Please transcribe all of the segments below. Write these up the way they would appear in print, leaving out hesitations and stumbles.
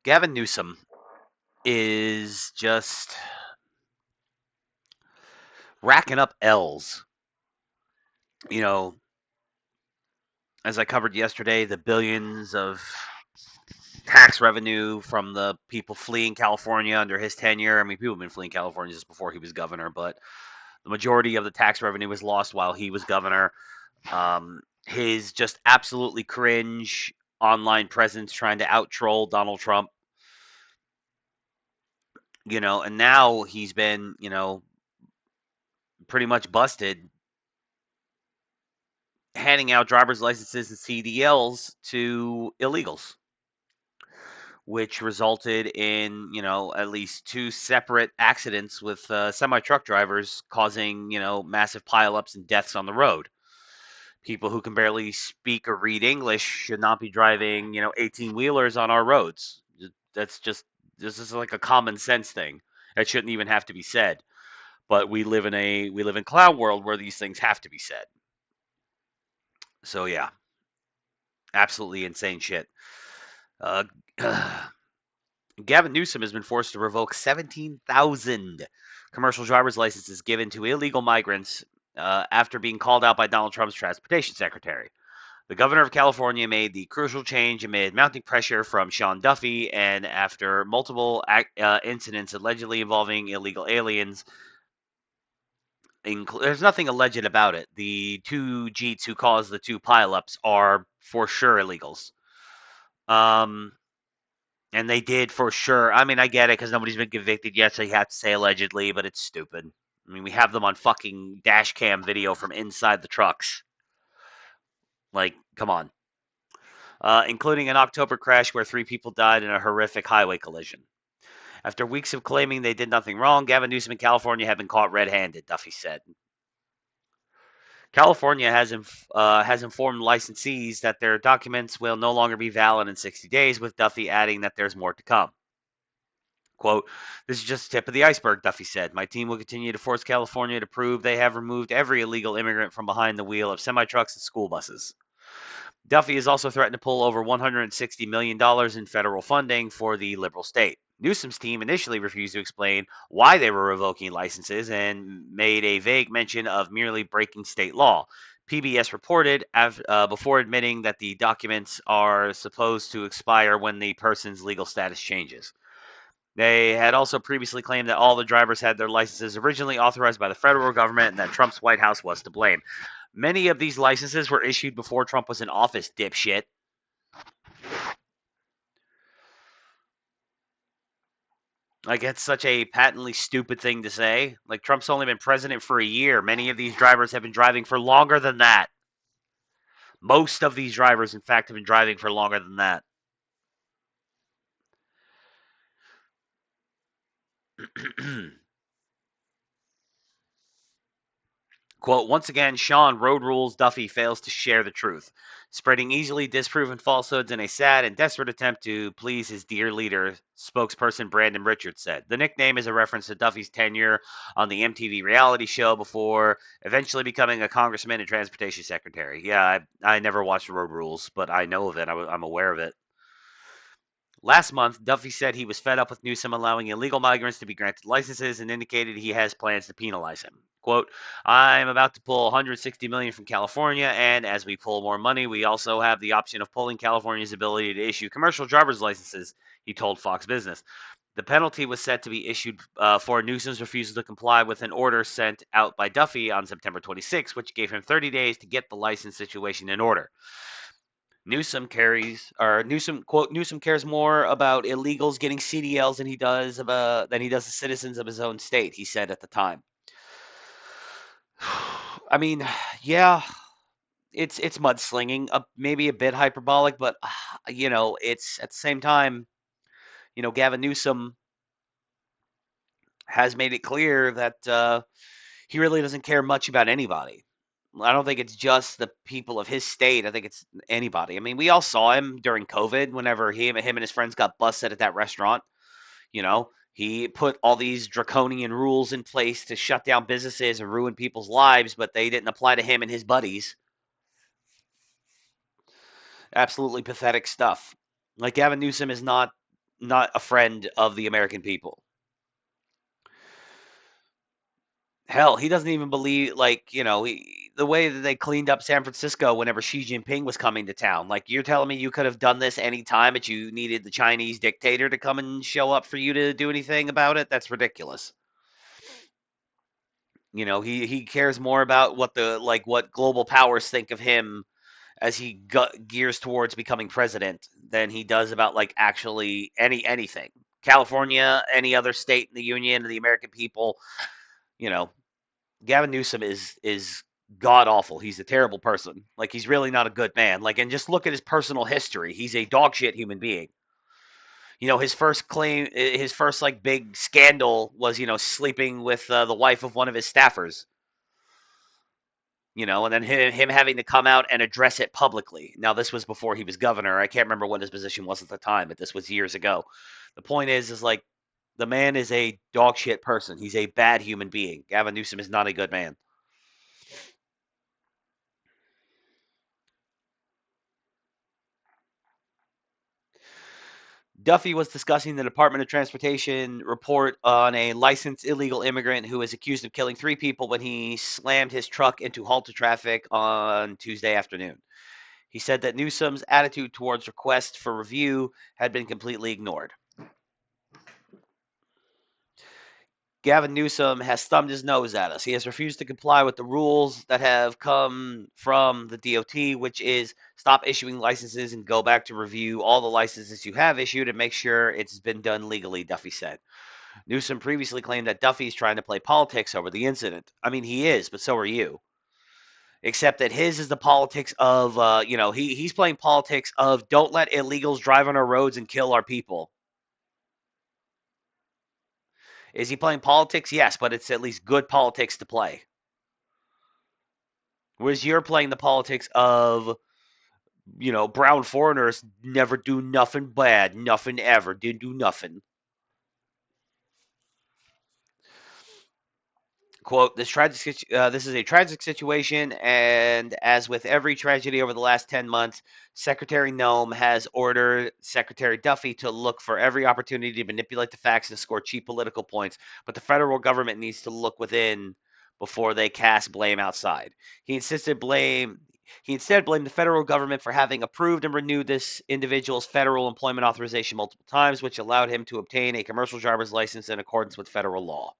Gavin Newsome is just racking up L's. You know, as I covered yesterday, the billions of tax revenue from the people fleeing California under his tenure. I mean, people have been fleeing California just before he was governor, but the majority of the tax revenue was lost while he was governor. His just absolutely cringe online presence trying to out troll Donald Trump, and now he's been, pretty much busted handing out driver's licenses and CDLs to illegals, which resulted in, at least two separate accidents with semi truck drivers causing, massive pileups and deaths on the road. People who can barely speak or read English should not be driving, 18 wheelers on our roads. That's just, this is like a common sense thing. That shouldn't even have to be said. But we live in clown world where these things have to be said. So yeah, absolutely insane shit. Uh, Gavin Newsom has been forced to revoke 17,000 commercial driver's licenses given to illegal migrants after being called out by Donald Trump's transportation secretary. The governor of California made the crucial change amid mounting pressure from Sean Duffy and after multiple incidents allegedly involving illegal aliens. There's nothing alleged about it. The two Jeets who caused the two pileups are for sure illegals. Um, And they did for sure. I mean, I get it because nobody's been convicted yet, so you have to say allegedly, but it's stupid. I mean, we have them on fucking dash cam video from inside the trucks. Like, come on. Including an October crash where 3 people died in a horrific highway collision. After weeks of claiming they did nothing wrong, Gavin Newsom in California have been caught red-handed, Duffy said. California has informed licensees that their documents will no longer be valid in 60 days, with Duffy adding that there's more to come. Quote, this is just the tip of the iceberg, Duffy said. My team will continue to force California to prove they have removed every illegal immigrant from behind the wheel of semi-trucks and school buses. Duffy has also threatened to pull over $160 million in federal funding for the liberal state. Newsom's team initially refused to explain why they were revoking licenses and made a vague mention of merely breaking state law. PBS reported before admitting that the documents are supposed to expire when the person's legal status changes. They had also previously claimed that all the drivers had their licenses originally authorized by the federal government and that Trump's White House was to blame. Many of these licenses were issued before Trump was in office, dipshit. Like, it's such a patently stupid thing to say. Like, Trump's only been president for a year. Many of these drivers have been driving for longer than that. Most of these drivers, in fact, have been driving for longer than that. Quote, once again, Sean Road Rules Duffy fails to share the truth, spreading easily disproven falsehoods in a sad and desperate attempt to please his dear leader, spokesperson Brandon Richards said. The nickname is a reference to Duffy's tenure on the MTV reality show before eventually becoming a congressman and transportation secretary. Yeah, I never watched Road Rules, but I know of it. I'm aware of it. Last month, Duffy said he was fed up with Newsom allowing illegal migrants to be granted licenses and indicated he has plans to penalize him. Quote, I'm about to pull $160 million from California, and as we pull more money, we also have the option of pulling California's ability to issue commercial driver's licenses, he told Fox Business. The penalty was set to be issued for Newsom's refusal to comply with an order sent out by Duffy on September 26, which gave him 30 days to get the license situation in order. Newsom cares more about illegals getting CDLs than he does the citizens of his own state, he said at the time. I mean, yeah, it's mudslinging, maybe a bit hyperbolic, but it's at the same time, Gavin Newsom has made it clear that he really doesn't care much about anybody. I don't think it's just the people of his state. I think it's anybody. I mean, we all saw him during COVID whenever him and his friends got busted at that restaurant. He put all these draconian rules in place to shut down businesses and ruin people's lives, but they didn't apply to him and his buddies. Absolutely pathetic stuff. Like, Gavin Newsom is not not a friend of the American people. Hell, he doesn't even believe, like, the way that they cleaned up San Francisco whenever Xi Jinping was coming to town. Like, you're telling me you could have done this any time, but you needed the Chinese dictator to come and show up for you to do anything about it? That's ridiculous. He cares more about what global powers think of him as he gears towards becoming president than he does about like actually anything. California, any other state in the union, the American people, you know, Gavin Newsom is god awful. He's a terrible person. Like he's really not a good man. Like, and just look at his personal history. He's a dog shit human being. His first claim, his first like big scandal was sleeping with the wife of one of his staffers. And then him having to come out and address it publicly. Now, this was before he was governor. I can't remember what his position was at the time, but this was years ago. The point is like the man is a dog shit person. He's a bad human being. Gavin Newsom is not a good man. Duffy was discussing the Department of Transportation report on a licensed illegal immigrant who was accused of killing 3 people when he slammed his truck into halted traffic on Tuesday afternoon. He said that Newsom's attitude towards requests for review had been completely ignored. Gavin Newsom has thumbed his nose at us. He has refused to comply with the rules that have come from the DOT, which is stop issuing licenses and go back to review all the licenses you have issued and make sure it's been done legally, Duffy said. Newsom previously claimed that Duffy's trying to play politics over the incident. I mean, he is, but so are you. Except that his is the politics of, he's playing politics of don't let illegals drive on our roads and kill our people. Is he playing politics? Yes, but it's at least good politics to play. Whereas you're playing the politics of, brown foreigners never do nothing bad, nothing ever, didn't do nothing. Quote, this is a tragic situation, and as with every tragedy over the last 10 months, Secretary Nome has ordered Secretary Duffy to look for every opportunity to manipulate the facts and score cheap political points, but the federal government needs to look within before they cast blame outside. He instead blamed the federal government for having approved and renewed this individual's federal employment authorization multiple times, which allowed him to obtain a commercial driver's license in accordance with federal law.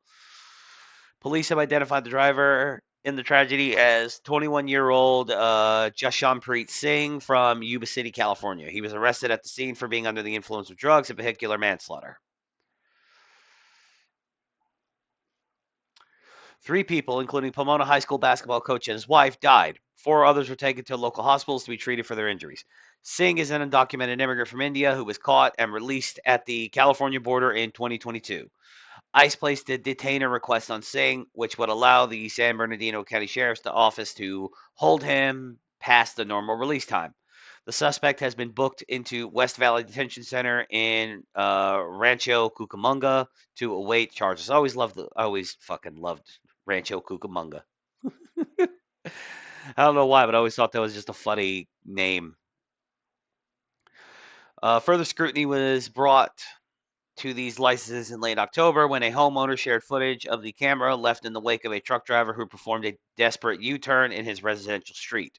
Police have identified the driver in the tragedy as 21-year-old Jashanpreet Singh from Yuba City, California. He was arrested at the scene for being under the influence of drugs and vehicular manslaughter. 3 people, including Pomona High School basketball coach and his wife, died. 4 others were taken to local hospitals to be treated for their injuries. Singh is an undocumented immigrant from India who was caught and released at the California border in 2022. ICE placed a detainer request on Singh, which would allow the San Bernardino County Sheriff's Office to hold him past the normal release time. The suspect has been booked into West Valley Detention Center in Rancho Cucamonga to await charges. I always fucking loved Rancho Cucamonga. I don't know why, but I always thought that was just a funny name. Further scrutiny was brought to these licenses in late October when a homeowner shared footage of the camera left in the wake of a truck driver who performed a desperate U-turn in his residential street.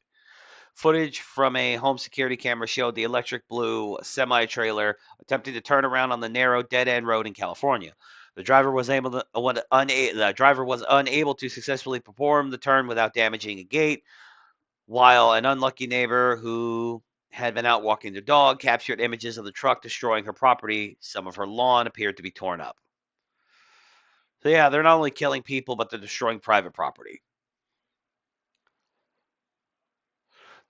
Footage from a home security camera showed the electric blue semi-trailer attempting to turn around on the narrow dead-end road in California. The driver was unable to successfully perform the turn without damaging a gate, while an unlucky neighbor who had been out walking their dog captured images of the truck destroying her property. Some of her lawn appeared to be torn up. So yeah, they're not only killing people, but they're destroying private property.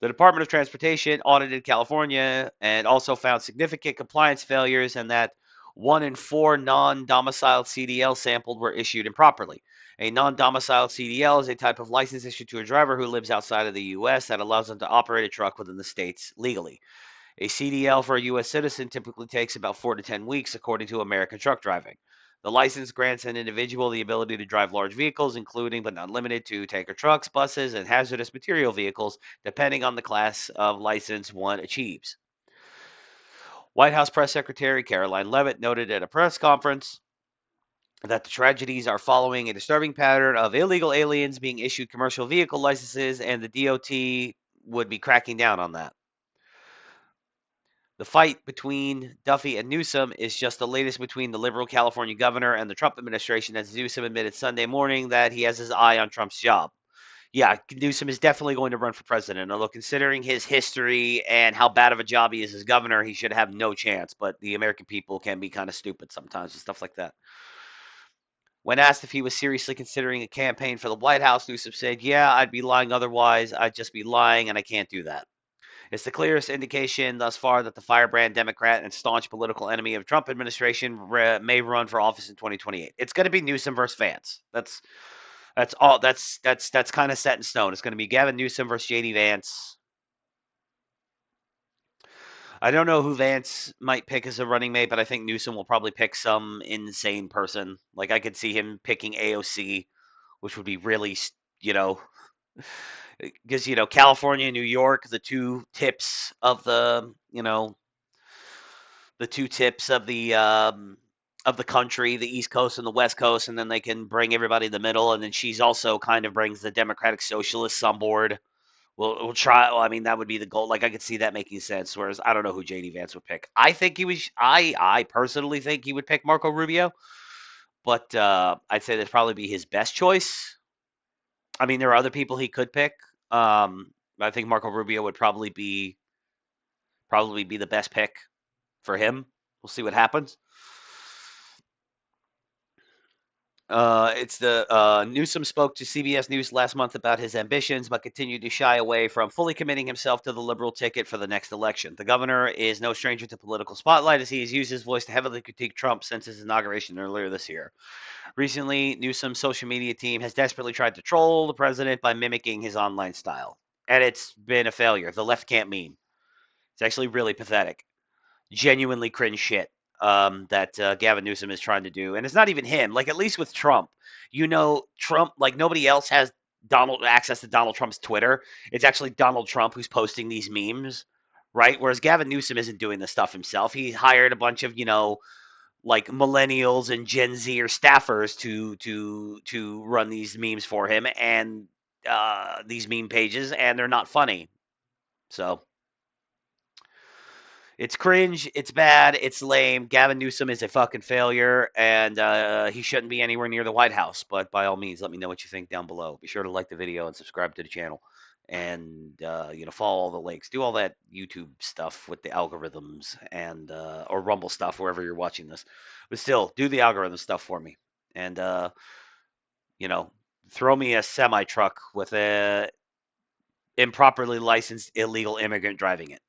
The Department of Transportation audited California and also found significant compliance failures and that 1 in 4 non-domiciled CDL sampled were issued improperly. A non-domiciled CDL is a type of license issued to a driver who lives outside of the U.S. that allows them to operate a truck within the states legally. A CDL for a U.S. citizen typically takes about 4 to 10 weeks, according to American Truck Driving. The license grants an individual the ability to drive large vehicles, including but not limited to tanker trucks, buses, and hazardous material vehicles, depending on the class of license one achieves. White House Press Secretary Caroline Leavitt noted at a press conference that the tragedies are following a disturbing pattern of illegal aliens being issued commercial vehicle licenses, and the DOT would be cracking down on that. The fight between Duffy and Newsom is just the latest between the liberal California governor and the Trump administration, as Newsom admitted Sunday morning that he has his eye on Trump's job. Yeah, Newsom is definitely going to run for president, although considering his history and how bad of a job he is as governor, he should have no chance. But the American people can be kind of stupid sometimes and stuff like that. When asked if he was seriously considering a campaign for the White House, Newsom said, "Yeah, I'd be lying otherwise. I'd just be lying, and I can't do that." It's the clearest indication thus far that the firebrand Democrat and staunch political enemy of Trump administration may run for office in 2028. It's going to be Newsom versus Vance. That's all. That's kind of set in stone. It's going to be Gavin Newsom versus JD Vance. I don't know who Vance might pick as a running mate, but I think Newsom will probably pick some insane person. Like I could see him picking AOC, which would be really, you know, because California and New York, the two tips of the country, the East Coast and the West Coast, and then they can bring everybody in the middle, and then she's also kind of brings the Democratic Socialists on board. We'll try. Well, I mean, that would be the goal. Like I could see that making sense. Whereas I don't know who JD Vance would pick. I think he was. I personally think he would pick Marco Rubio, but I'd say that'd probably be his best choice. I mean, there are other people he could pick. I think Marco Rubio would probably be the best pick for him. We'll see what happens. It's the Newsom spoke to CBS News last month about his ambitions, but continued to shy away from fully committing himself to the liberal ticket for the next election. The governor is no stranger to political spotlight, as he has used his voice to heavily critique Trump since his inauguration earlier this year. Recently, Newsom's social media team has desperately tried to troll the president by mimicking his online style, and it's been a failure. The left can't meme. It's actually really pathetic, genuinely cringe shit that Gavin Newsom is trying to do, and it's not even him. Like at least with Trump, Trump like nobody else has Donald access to Donald Trump's Twitter. It's actually Donald Trump who's posting these memes, right? Whereas Gavin Newsom isn't doing this stuff himself. He hired a bunch of like millennials and Gen Z or staffers to run these memes for him and these meme pages, and they're not funny. So it's cringe. It's bad. It's lame. Gavin Newsom is a fucking failure, and he shouldn't be anywhere near the White House. But by all means, let me know what you think down below. Be sure to like the video and subscribe to the channel, and follow all the links. Do all that YouTube stuff with the algorithms and or Rumble stuff wherever you're watching this. But still, do the algorithm stuff for me, and you know, throw me a semi truck with a improperly licensed illegal immigrant driving it.